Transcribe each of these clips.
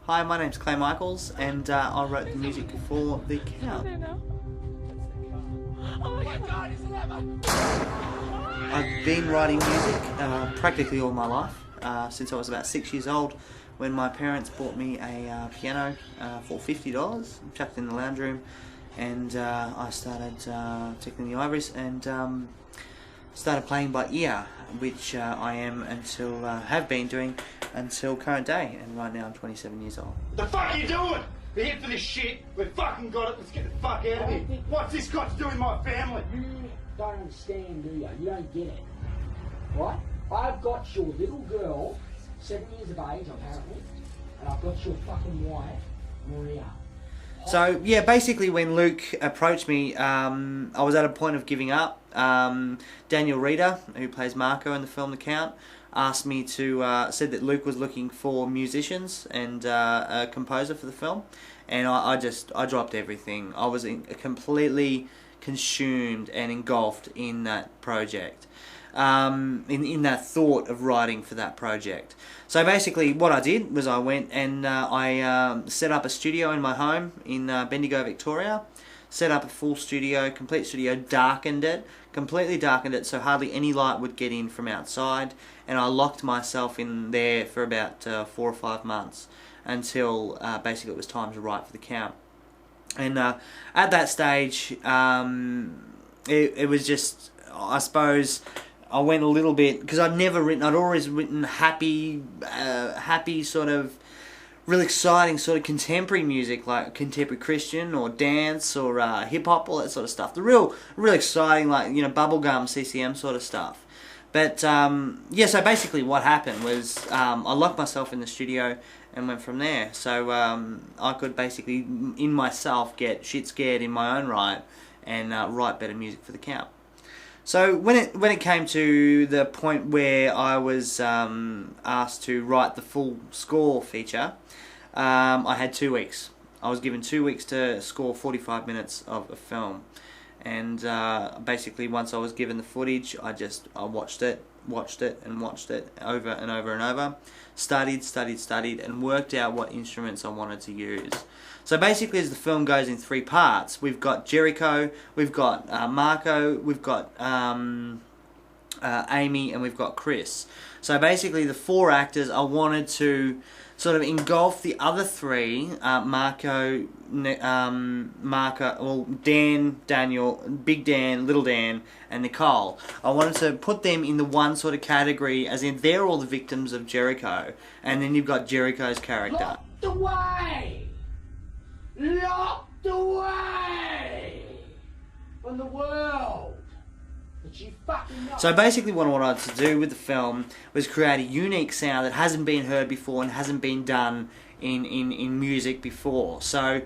Hi, my name's Clay Michaels, and I wrote the music for The Count. Oh my God, he's alive! I've been writing music practically all my life, since I was about 6 years old, when my parents bought me a piano for $50, chucked it in the lounge room, and I started tickling the ivories and started playing by ear, which I have been doing until current day, and right now I'm 27 years old. What the fuck are you doing? We're here for this shit. We've fucking got it. Let's get the fuck out of here. What's this got to do with my family? You don't understand, do you? You don't get it. Right? I've got your little girl, 7 years of age apparently, and I've got your fucking wife, Maria. So yeah, basically when Luke approached me, I was at a point of giving up. Daniel Reeder, who plays Marco in the film The Count, asked me to, said that Luke was looking for musicians and a composer for the film, and I dropped everything. I was completely consumed and engulfed in that project, in that thought of writing for that project. So basically what I did was I went and I set up a studio in my home in Bendigo, Victoria. Set up a full studio, complete studio, completely darkened it so hardly any light would get in from outside, and I locked myself in there for about 4 or 5 months until basically it was time to write for The Count. And at that stage, it was just, I suppose, I went a little bit, because I'd always written happy sort of, really exciting sort of contemporary music, like contemporary Christian or dance or hip hop, all that sort of stuff. The real exciting, like, you know, bubblegum CCM sort of stuff. But yeah, so basically what happened was I locked myself in the studio and went from there. So I could basically in myself get shit scared in my own right and write better music for The Count. So when it came to the point where I was asked to write the full score feature, I had 2 weeks. I was given 2 weeks to score 45 minutes of a film, and basically once I was given the footage, I watched it over and over and over, studied, and worked out what instruments I wanted to use. So basically, as the film goes in 3 parts, we've got Jericho, we've got Marco, we've got Amy, and we've got Chris. So basically, the 4 actors, I wanted to sort of engulf the other 3, Dan, Daniel, Big Dan, Little Dan, and Nicole. I wanted to put them in the one sort of category, as in they're all the victims of Jericho, and then you've got Jericho's character. Locked away! Locked away! From the world! That you fucking know. So basically what I wanted to do with the film was create a unique sound that hasn't been heard before and hasn't been done in music before. So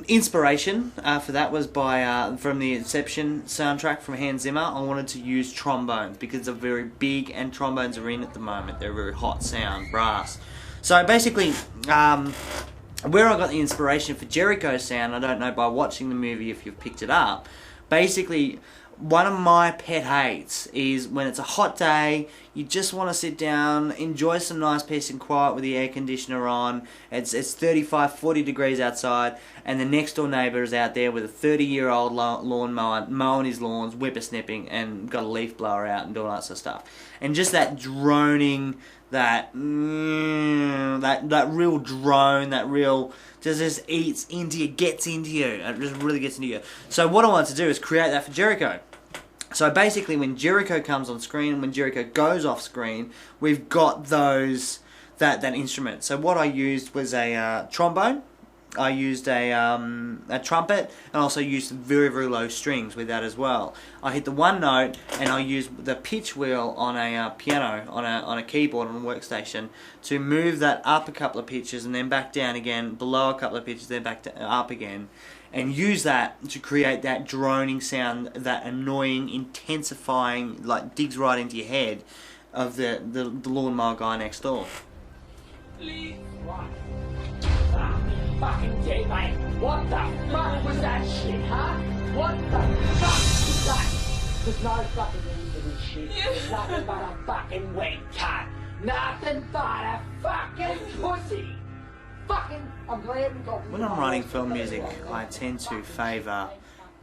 inspiration for that was from the Inception soundtrack from Hans Zimmer. I wanted to use trombones because they're very big and trombones are in at the moment. They're a very hot sound, brass. So basically where I got the inspiration for Jericho's sound, I don't know by watching the movie if you've picked it up. Basically, one of my pet hates is when it's a hot day, you just want to sit down, enjoy some nice peace and quiet with the air conditioner on, it's 35, 40 degrees outside, and the next door neighbour is out there with a 30-year-old lawnmower, mowing his lawns, whippersnipping, and got a leaf blower out and doing all that sort of stuff. And just that droning, that real drone, that real just eats into you, gets into you, it just really gets into you. So what I wanted to do is create that for Jericho. So basically when Jericho comes on screen and when Jericho goes off screen, we've got that instrument. So what I used was a trombone, I used a trumpet, and also used very, very low strings with that as well. I hit the one note and I used the pitch wheel on a piano, on a keyboard on a workstation to move that up a couple of pitches and then back down again, below a couple of pitches, then back up again. And use that to create that droning sound, that annoying, intensifying, like digs right into your head of the lawnmower guy next door. Please. What? Fucking gay, mate. What the fuck was that shit, huh? What the fuck was that? There's no fucking end to this shit. Nothing but a fucking wet cut. Nothing but a fucking pussy. I'm glad we got. When I'm writing film music, I tend to favour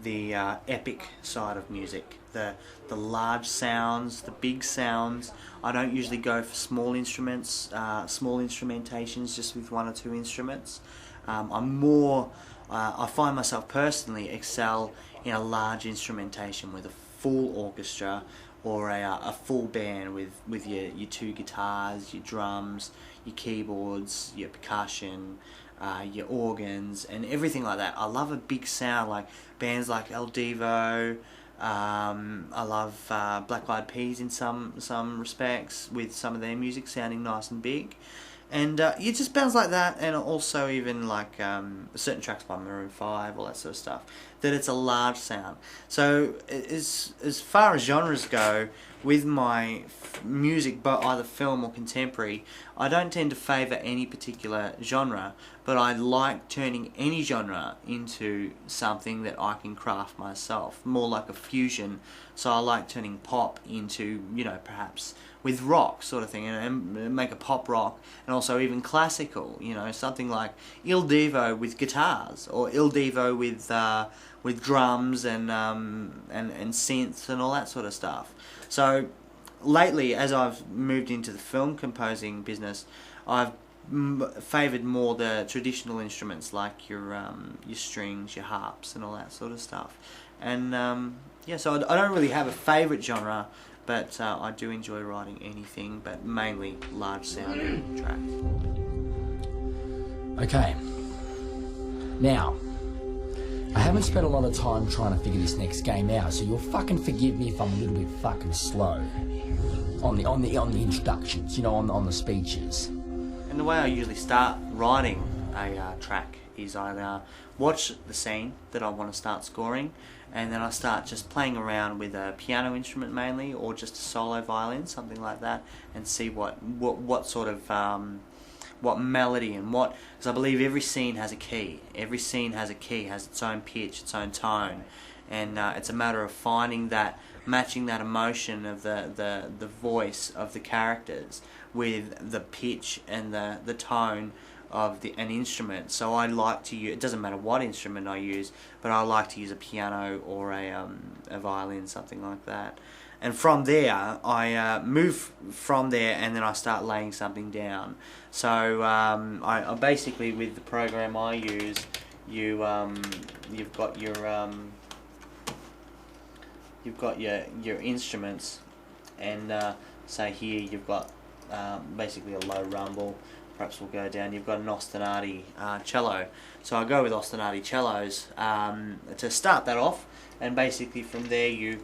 the epic side of music, the large sounds, the big sounds. I don't usually go for small instruments, small instrumentations just with one or two instruments. I'm more, I find myself personally excel in a large instrumentation with a full orchestra or a full band with your two guitars, your drums, your keyboards, your percussion, your organs and everything like that. I love a big sound, like bands like El Devo. I love Black Eyed Peas in some respects, with some of their music sounding nice and big. And it just bands like that, and also even like certain tracks by Maroon 5, all that sort of stuff, that it's a large sound. So as far as genres go, with my music, but either film or contemporary, I don't tend to favour any particular genre, but I like turning any genre into something that I can craft myself, more like a fusion. So I like turning pop into, perhaps with rock sort of thing, and make a pop rock, and also even classical, something like Il Divo with guitars, or Il Divo with drums and synths and all that sort of stuff. So lately, as I've moved into the film composing business, I've favoured more the traditional instruments like your strings, your harps, and all that sort of stuff. And so I don't really have a favourite genre, but I do enjoy writing anything, but mainly large sounding tracks. Okay. Now, I haven't spent a lot of time trying to figure this next game out, so you'll fucking forgive me if I'm a little bit fucking slow on the introductions, on the speeches. And the way I usually start writing a track is I watch the scene that I want to start scoring, and then I start just playing around with a piano instrument mainly, or just a solo violin, something like that, and see what sort of what melody and because I believe every scene has a key. Every scene has a key, has its own pitch, its own tone, and it's a matter of finding that, matching that emotion of the voice of the characters with the pitch and the tone of an instrument. So I like to use, it doesn't matter what instrument I use, but I like to use a piano or a violin, something like that. And from there, I move from there, and then I start laying something down. So I basically, with the program I use, you've got your instruments, and say here you've got basically a low rumble. Perhaps we'll go down. You've got an ostinati cello. So I go with ostinati cellos to start that off, and basically from there you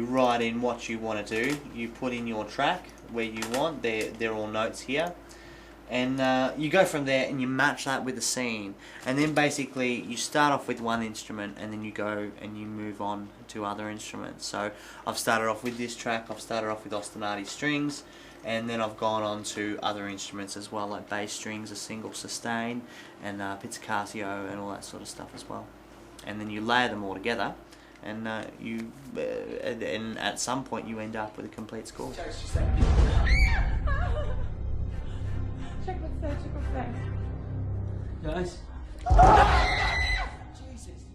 write in what you want to do. You put in your track where you want. They're all notes here, and you go from there and you match that with the scene. And then basically you start off with one instrument, and then you go and you move on to other instruments. So I've started off with this track. I've started off with ostinati strings, and then I've gone on to other instruments as well, like bass strings, a single sustain, and pizzicato, and all that sort of stuff as well. And then you layer them all together, and and at some point you end up with a complete score. Check what's there, check what's there. Guys? Jesus.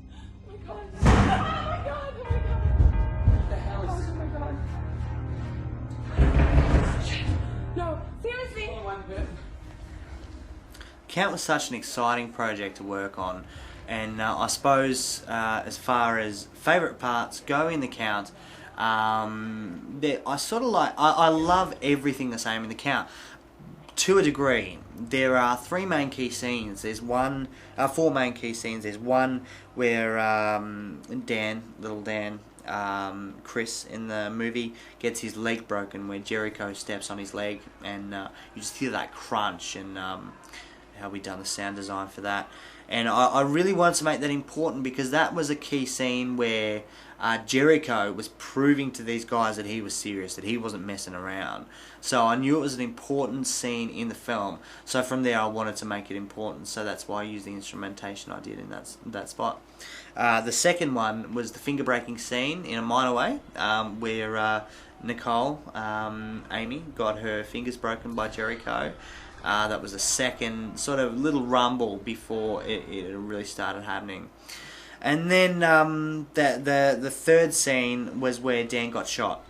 Oh my god. Oh my god, oh my god. What the hell is this? Oh my god. No, seriously. Count was such an exciting project to work on, and I suppose as far as favourite parts go in the Count, I love everything the same in the Count. To a degree, there are three main key scenes. There's four main key scenes. There's one where little Dan, Chris in the movie, gets his leg broken, where Jericho steps on his leg, and you just hear that crunch, and how we done the sound design for that. And I really wanted to make that important, because that was a key scene where Jericho was proving to these guys that he was serious, that he wasn't messing around. So I knew it was an important scene in the film. So from there I wanted to make it important. So that's why I used the instrumentation I did in that spot. The second one was the finger breaking scene in a minor way, where Nicole, Amy, got her fingers broken by Jericho. That was a second sort of little rumble before it really started happening. And then the third scene was where Dan got shot.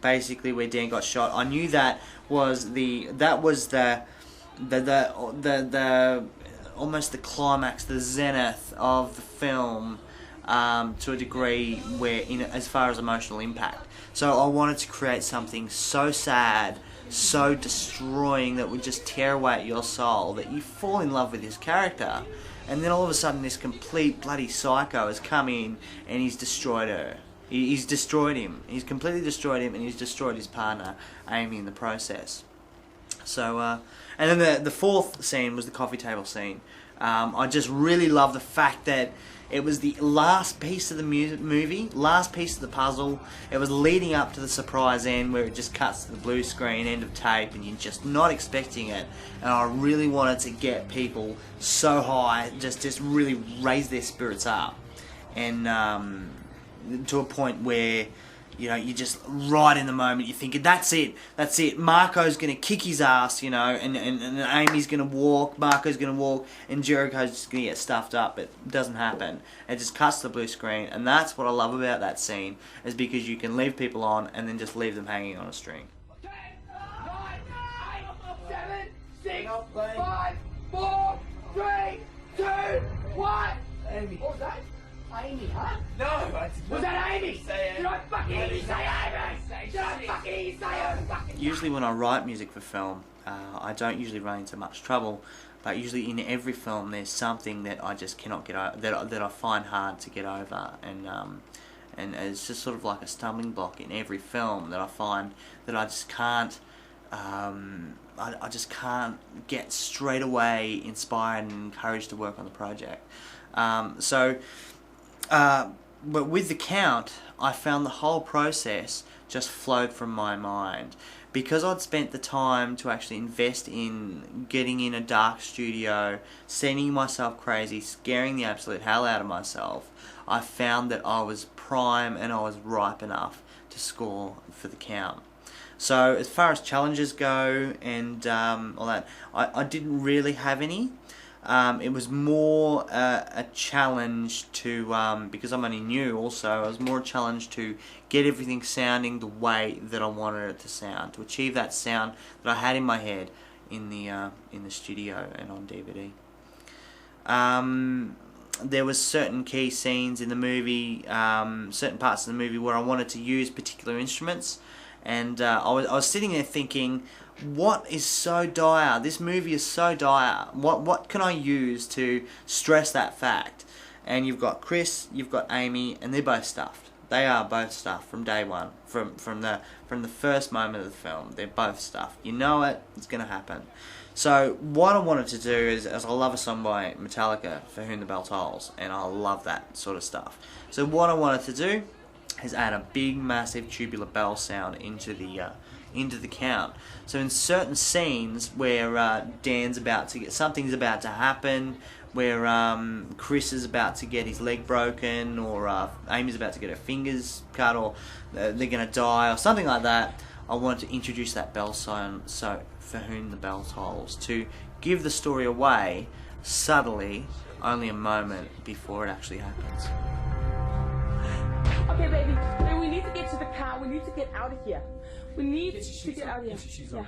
Basically, where Dan got shot, I knew that was the almost the climax, the zenith of the film, to a degree where, as far as emotional impact. So I wanted to create something so sad, so destroying, that would just tear away at your soul, that you fall in love with his character, and then all of a sudden this complete bloody psycho has come in and he's destroyed her. He's destroyed him. He's completely destroyed him, and he's destroyed his partner, Amy, in the process. So, and then the fourth scene was the coffee table scene. I just really love the fact that it was the last piece of the movie, last piece of the puzzle. It was leading up to the surprise end where it just cuts to the blue screen, end of tape, and you're just not expecting it. And I really wanted to get people so high, just really raise their spirits up. And to a point where, you know, you're just right in the moment, you're thinking, that's it, Marco's going to kick his ass, you know, and Amy's going to walk, Marco's going to walk, and Jericho's just going to get stuffed up. It doesn't happen. It just cuts to the blue screen, and that's what I love about that scene, is because you can leave people on and then just leave them hanging on a string. 10, 9, 8, 7, 6, 5, 4, 3, 2, 1. Amy. What was that? Amy, huh? No, I did Was that Amy? say Did I fucking hear you say Amy? Did I fucking hear you say her? Usually when I write music for film, I don't usually run into much trouble, but usually in every film there's something that I just cannot get over, that I find hard to get over, and it's just sort of like a stumbling block in every film that I find that I just can't, I just can't get straight away inspired and encouraged to work on the project. But with The Count, I found the whole process just flowed from my mind. Because I'd spent the time to actually invest in getting in a dark studio, sending myself crazy, scaring the absolute hell out of myself, I found that I was prime and I was ripe enough to score for The Count. So as far as challenges go and all that, I didn't really have any. It was more a challenge to, because I'm only new also, it was more a challenge to get everything sounding the way that I wanted it to sound, to achieve that sound that I had in my head in the studio and on DVD. There was certain key scenes in the movie, certain parts of the movie where I wanted to use particular instruments, and I was sitting there thinking, what is so dire? This movie is so dire. What can I use to stress that fact? And you've got Chris, you've got Amy, and they're both stuffed. They are both stuffed from day one, from the first moment of the film. They're both stuffed. You know it. It's going to happen. So what I wanted to do is I love a song by Metallica, For Whom the Bell Tolls, and I love that sort of stuff. So what I wanted to do is add a big, massive tubular bell sound into the Count. So in certain scenes where Dan's about to get, something's about to happen, where Chris is about to get his leg broken, or Amy's about to get her fingers cut, or they're going to die, or something like that, I wanted to introduce that bell sound, so For Whom the Bell Tolls, to give the story away subtly, only a moment before it actually happens. Okay, baby, we need to get to the car. We need to get out of here. We need to get out of here. She's Yeah. on.